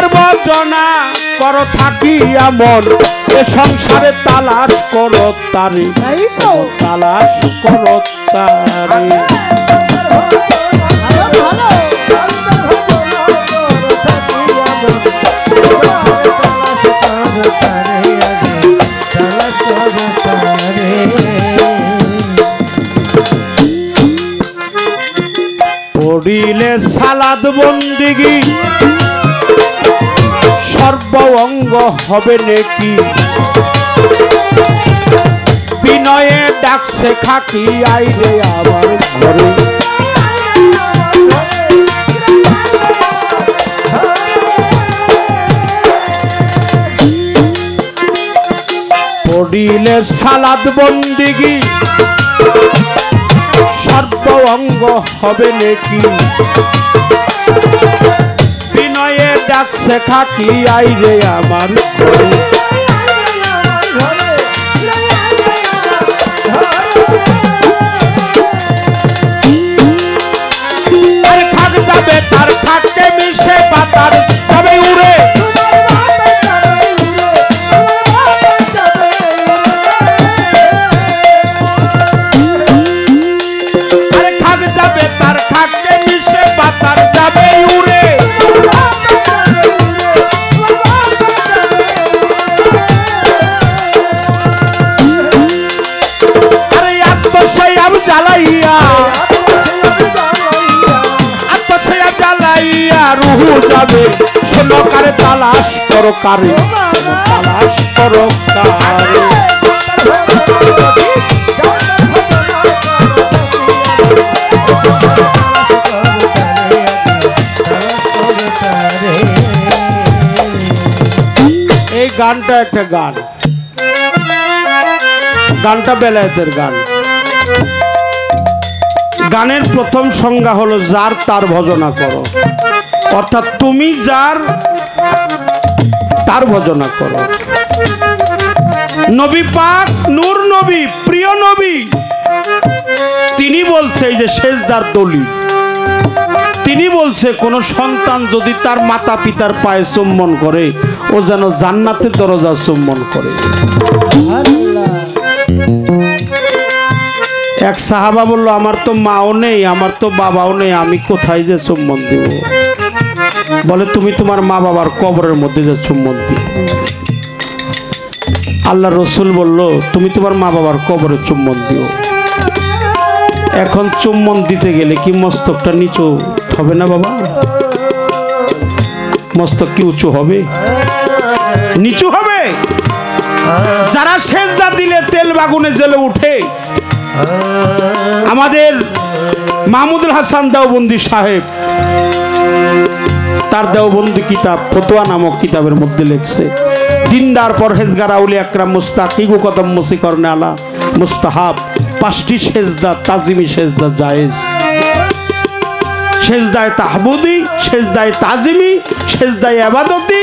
তার ভজনা করো থাকিয়া মন এ সংসারে তালাশ করো তারে তালাশ করো তারে পড়িলে সালাদ বন্দিগি সর্ব অঙ্গ হবে নেকি বিনয়ে ডাকছে খাকি আইরে আমার ঘরে পড়িলে সালাদ বন্দিগি সর্ব অঙ্গ হবে নেকি বিনয়ে ডাকছে খাকি আইরে আমার ঘরে আর খাক যাবে তার খাককে মিশে পাতার যাবে উড়ে যাবে শোনো কারে তালাশ করো কারে তালাশ করো কারে এই গানটা একটা গান গানটা বেলায়েতের গান গানের প্রথম সংজ্ঞা হলো যার তার ভজনা করো অর্থাৎ তুমি যার তার ভজনা করো নবী পাক নূর নবী প্রিয় নবী তিনি বলছে এই যে সেজদার দলিল তিনি বলছে কোন সন্তান যদি তার মাতা পিতার পায়ে চুম্বন করে ও যেন জান্নাতের দরজা চুম্বন করে এক সাহাবা বলল আমার তো মাও নেই আমার তো বাবাও নেই আমি কোথায় যে চুম্বন দিব বলে তুমি তোমার মা বাবার কবরের মধ্যে যে চুম্বন দিও আল্লাহ রসুল বলল তুমি তোমার মা বাবার কবরে চুম্বন দিও এখন চুম্বন দিতে গেলে কি মস্তকটা নিচু হবে না বাবা মস্তক কি উঁচু হবে নিচু হবে যারা সেজদা দিলে তেল বাগুনে জ্বলে উঠে আমাদের মাহমুদুল হাসান দেওবন্দি সাহেব তার দেওবন্দি কিতাব ফতোয়া নামক কিতাবের মধ্যে লিখছে দিনদার পরহেজগার আউলিয়া আকরাম মুস্তাকিগু কদম মুসি করনে আলা মুস্তাহাব পাঁচটি সেজদা তাজিমি সেজদা জায়েজ সেজদায়ে তাহবুদি সেজদায়ে তাজিমি সেজদায়ে ইবাদতি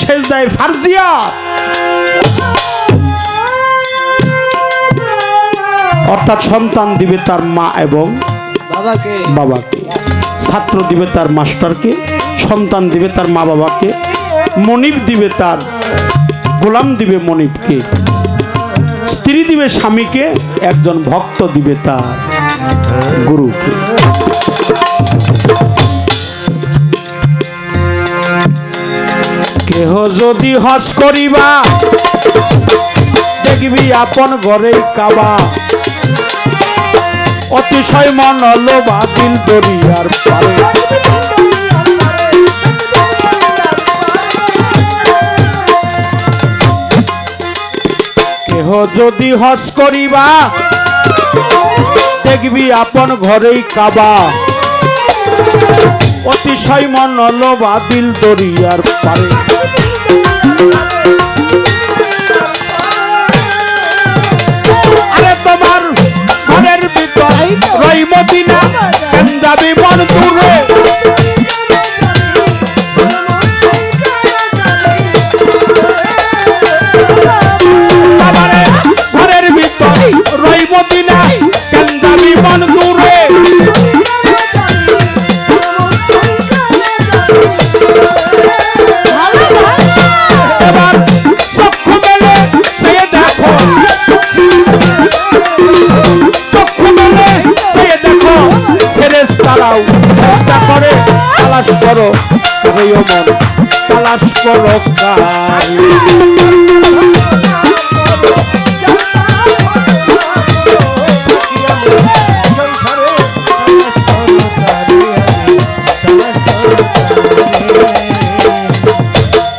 সেজদায়ে ফারজিয়া অর্থাৎ সন্তান দিবে তার মা এবং বাবাকে ছাত্র দিবে তার মাস্টারকে সন্তান দিবে তার মা বাবাকে মনিব দিবে তার গোলাম দিবে মনিবকে স্ত্রী দিবে স্বামীকে একজন ভক্ত দিবে তার গুরুকে কেহ যদি হজ করিবা দেখবি আপন ঘরে কাবা অতিশয় মন হলো বাতিল দরিয়ার পারে কেহ যদি হজ করিবা দেখবি আপন ঘরেই কাবা অতিশয় মন হলো বাতিল দরিয়ার পারে আরে তোমার ঘরের ভিতর রই মদিনা যাবি মন দূরে ঘরের ভিতর রই মদিনা যাবি মন দূরে তবে ও মন তালাশ করো কারে।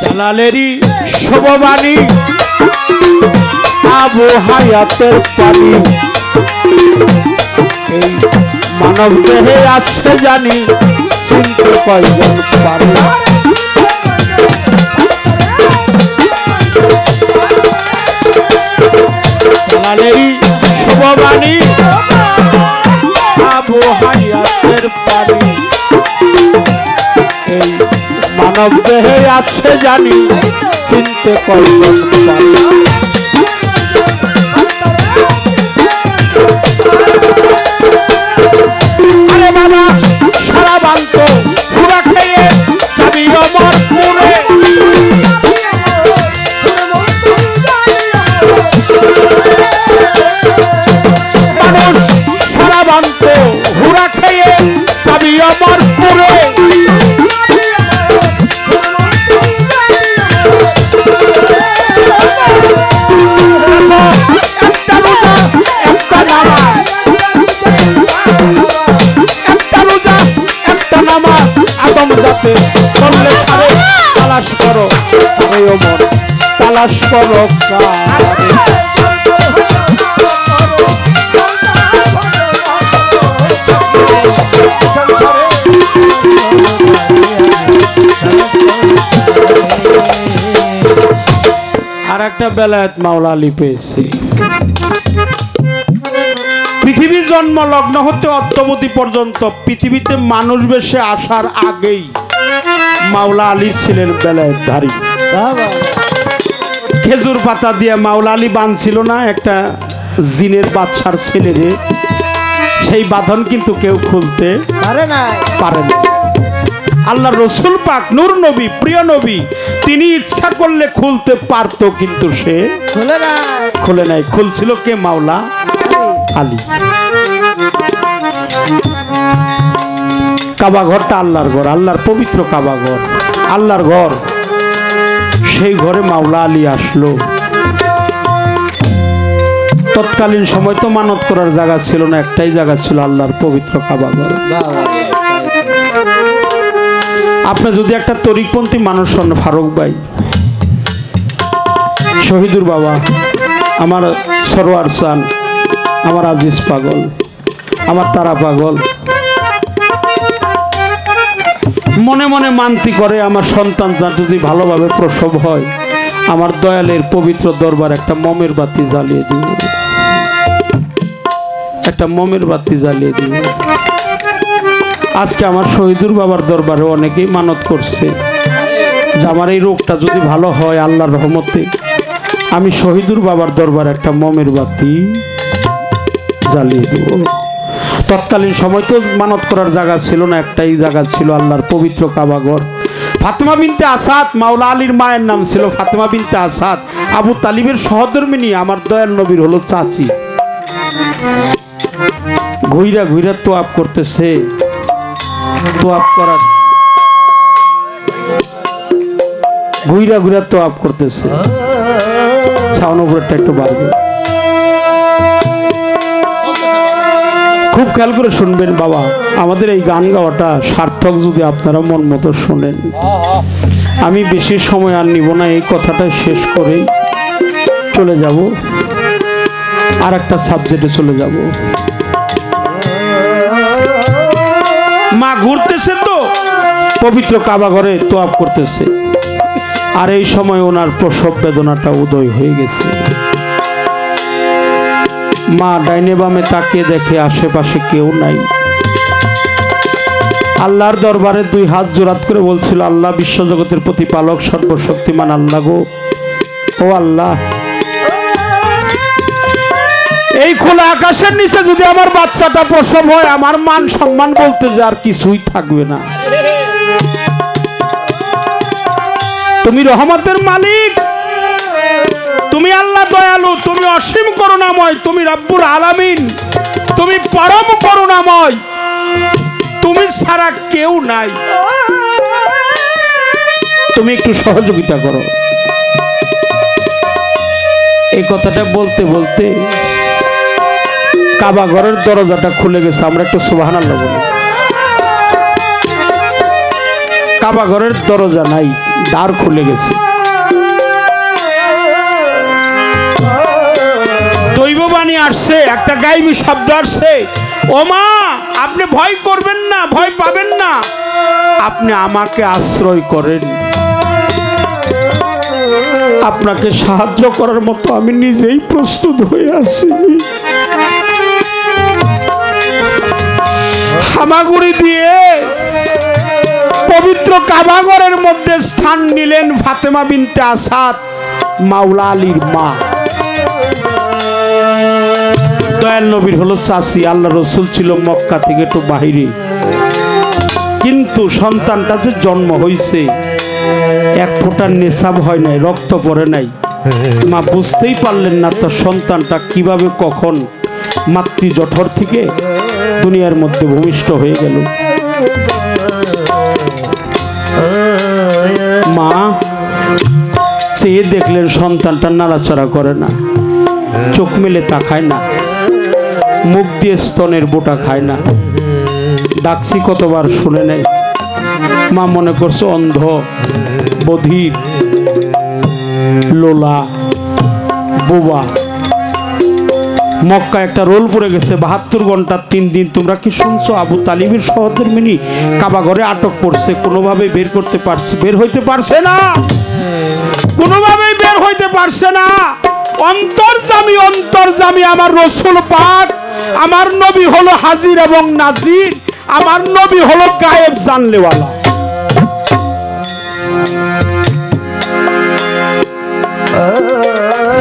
জালালেরই শুভবাণী আবু হায়াতের পানি এই মানব দেহে আছে জানি চিনতে কয়জন পারে। জালালেরই শুভবাণী আবু হায়াতের পানি এই মানব দেহে আছে জানি চিনতে কয়জন পারে। আরে বাবা সারা বান্ত পুরা খেয়ে যাবি অমর পুরে। মানুষ সারা বান্ত হুরা খেয়ে যাবি অমর পুরে। যাতে চললে ছাড়ে তালাশ করো তবে ও মন তালাশ করো কারে। আর একটা বেলায়েত মাওলা আলী পেয়েছি। পৃথিবীর জন্ম লগ্ন হতে অদ্যাবধি পর্যন্ত পৃথিবীতে মানুষ বেশে আসার আগেই মাওলা আলী ছিলেন বেলায়েতধারী। খেজুর পাতা দিয়ে মাওলা আলী বাঁধছিল না একটা জিনের বাদশার ছেলেরে, সেই বাঁধন কিন্তু কেউ খুলতে পারে না। আল্লাহ রসুল পাক নূর নবী প্রিয় নবী তিনি ইচ্ছা করলে খুলতে পারত, কিন্তু সে খুলে নাই। খুলছিল কে? মাওলা আলী। কাবা ঘরটা আল্লাহর ঘর, আল্লাহর পবিত্র কাবা ঘর, আল্লাহর ঘর। সেই ঘরে মাওলা আলী আসলো। তৎকালীন সময় তো মানত করার জায়গা ছিল না, একটাই জায়গা ছিল আল্লাহর পবিত্র কাবা ঘর। আপনি যদি একটা তরিকপন্থী মানুষ হন ফারুক ভাই, শহীদুর বাবা, আমার সরোয়ার চান, আমার আজিজ পাগল, আমার তারা পাগল, মনে মনে মানতি করে আমার সন্তান যদি ভালোভাবে প্রসব হয় আমার দয়ালের পবিত্র দরবার একটা মোমের বাতি জ্বালিয়ে দিব, একটা মোমের বাতি জ্বালিয়ে দিব। আজকে আমার শহীদুর বাবার দরবারে অনেকেই মানত করছে যে আমার এই রোগটা যদি ভালো হয় আল্লাহর রহমতে আমি শহীদুর বাবার দরবারে একটা মোমের বাতি জ্বালিয়ে দেব। তৎকালীন সময় তো মানত করার জায়গা ছিল না, একটাই জায়গা ছিল আল্লাহর পবিত্র কাবাঘর। ফাতেমা বিনতে আসাদ, মাওলা আলীর মায়ের নাম ছিল ফাতেমা বিনতে আসাদ, আবু তালিবের সহধর্মিনী, আমার দয়াল নবীর হলো চাচি। ঘুইরা ঘুইরা তোয়াব করতেছে, তোয়াব করার ঘুইরা ঘুইরা তোয়াব করতেছে। ছাউন উপরেরটা একটু বাড়বে, খুব খেয়াল করে শুনবেন বাবা। আমাদের এই গান গাওয়াটা সার্থক যদি আপনারা মন মতো শোনেন। আমি বেশি সময় আর নিব না, এই কথাটা শেষ করেই চলে যাব, আর একটা সাবজেক্টে চলে যাব। মা ঘুরতেছে তো পবিত্র কাবা ঘরে তোয়াব করতেছে, আর এই সময় ওনার প্রসব বেদনাটা উদয় হয়ে গেছে। মা ডাইনে বামে তাকিয়ে দেখে আশেপাশে কেউ নাই। আল্লাহর দরবারে দুই হাত জোড়াত করে বলছিল, আল্লাহ বিশ্বজগতের প্রতিপালক সর্বশক্তিমান আল্লাহ গো, ও আল্লাহ, এই খোলা আকাশের নিচে যদি আমার বাচ্চাটা প্রসব হয় আমার মান সম্মান বলতে যে আর কিছুই থাকবে না। তুমি রহমতের মালিক, তুমি আল্লাহ দয়ালু, তুমি অসীম করুণাময়, তুমি রব্বুল আলামিন, তুমি পরম করুণাময়, তুমি ছাড়া কেউ নাই। তুমি একটু সহযোগিতা করো। এই কথাটা বলতে বলতে কাবা ঘরের দরজাটা খুলে গেছে। আমরা একটু সুবহানাল্লাহ বলি। কাবা ঘরের দরজা নাই, দ্বার খুলে গেছে। দৈববাণী আসছে, একটা গায়েবী শব্দ আসছে, ও মা আপনি ভয় করবেন না, ভয় পাবেন না, আপনি আমাকে আশ্রয় করেন, আপনাকে সাহায্য করার মতো আমি নিজেই প্রস্তুত হয়ে আছি। হামাগুড়ি দিয়ে পবিত্র কাবা ঘরের মধ্যে স্থান নিলেন ফাতেমা বিনতে আসাদ, মাওলা আলীর মা। দয়াল নবীর হলো চাচি, আল্লাহ রসুল ছিল মক্কা থেকে একটু বাহিরে, কিন্তু সন্তানটা যে জন্ম হয়েছে এক ফোঁটার নেশাব হয় নাই, রক্ত পড়ে নাই। মা বুঝতেই পারলেন না তার সন্তানটা কিভাবে কখন মাতৃ জঠর থেকে দুনিয়ার মধ্যে ভূমিষ্ঠ হয়ে গেল। মা চেয়ে দেখলেন সন্তানটা নাড়াচাড়া করে না, চোখ মেলে তাকায় না, মুখ দিয়ে স্তনের বোটা খায় না। ডাকছি কতবার শুনে নেয়। মা মনে করছে অন্ধ, বধির, লোলা, বোবা। মক্কা একটা রোল পড়ে গেছে, 72 ঘন্টা 3 দিন। তোমরা কি শুনছো? আবু তালিবের সহধর্মিনী কাবা ঘরে আটক পড়ছে, কোনোভাবে বের করতে পারছে, বের হইতে পারছে না, কোনোভাবেই বের হইতে পারছে না। অন্তর্যামী অন্তর্যামী আমার রসুল পাক, আমার নবী হলো হাজির এবং নাজির, আমার নবী হলো গায়েব জানলেওয়ালা।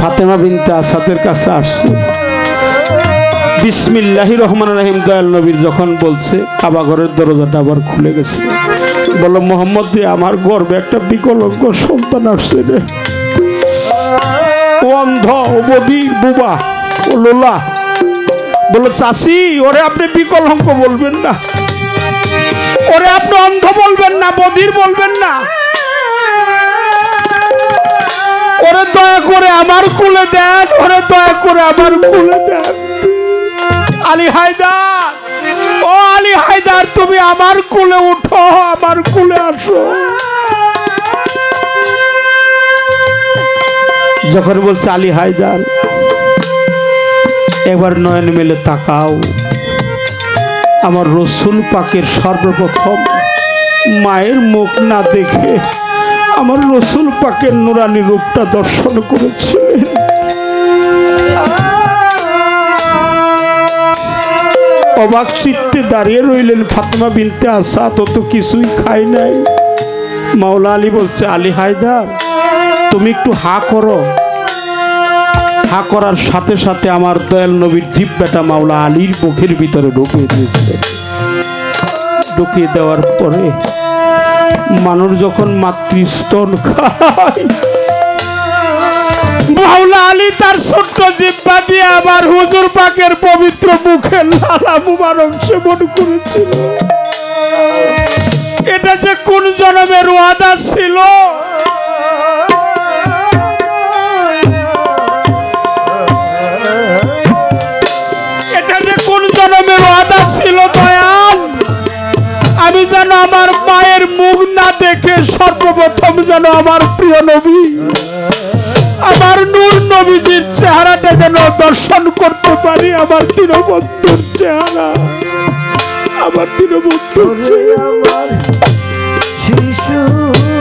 ফাতেমা বিনতে আসাদের কাছে আসছে, বিসমিল্লাহির রহমানির রহিম দয়াল নবীর যখন বলছে, কাবা ঘরের দরজাটা আবার খুলে গেছে। বলল মোহাম্মদ রে, আমার গর্ভে একটা বিকলাঙ্গ সন্তান আসছে রে, ও অন্ধ, ও বধির, বুবা, ও লোলা। বলল চাচি, ওরে আপনি বিকলাঙ্গ বলবেন না, ওরে আপনি অন্ধ বলবেন না, বধির বলবেন না, ওরে দয়া করে আমার কুলে দেন, ওরে দয়া করে আমার কুলে দেন। আলী হায়দার, ও আলী হায়দার, তুমি আমার কুলে উঠো, আমার কুলে আসো। যখন বলছে আলী হায়দার এবার নয়ন মেলে তাকাও, আমার রসুল পাকের সর্বপ্রথম মায়ের মুখ না দেখে আমার রসুল পাকের নুরানি রূপটা দর্শন করেছিলেন। অবাক চিত্তে দাঁড়িয়ে রইলেন ফাতেমা বিনতে আসাদ, ও তো কিছুই খায় নাই। মাওলা আলী বলছে আলী হায়দার, তুমি একটু হা করো। হা করার সাথে সাথে আমার দয়াল নবীর জিহ্বাটা মাওলা আলীর মুখের ভিতরে ঢুকিয়ে দিয়েছে। ঢুকিয়ে দেওয়ার পরে মানুষ যখন মাতৃস্তন খায়, মাওলা আলী তার ছোট্ট জিহ্বা দিয়ে আবার হুজুর পাকের পবিত্র মুখের লালা মুবারক সেবন করেছিল। এটা যে কোন জন্মের ওয়াদা ছিল, এটা যে কোন জন্মের ওয়াদা ছিল দয়াল। আমি যেন আমার মায়ের মুখ না দেখে সর্বপ্রথম যেন আমার প্রিয় নবী, আমার নূর নবীজির চেহারাটা যেন দর্শন করতে পারি। আমার দীনবন্ধুর চেহারা, আমার দীনবন্ধুর চেহারা।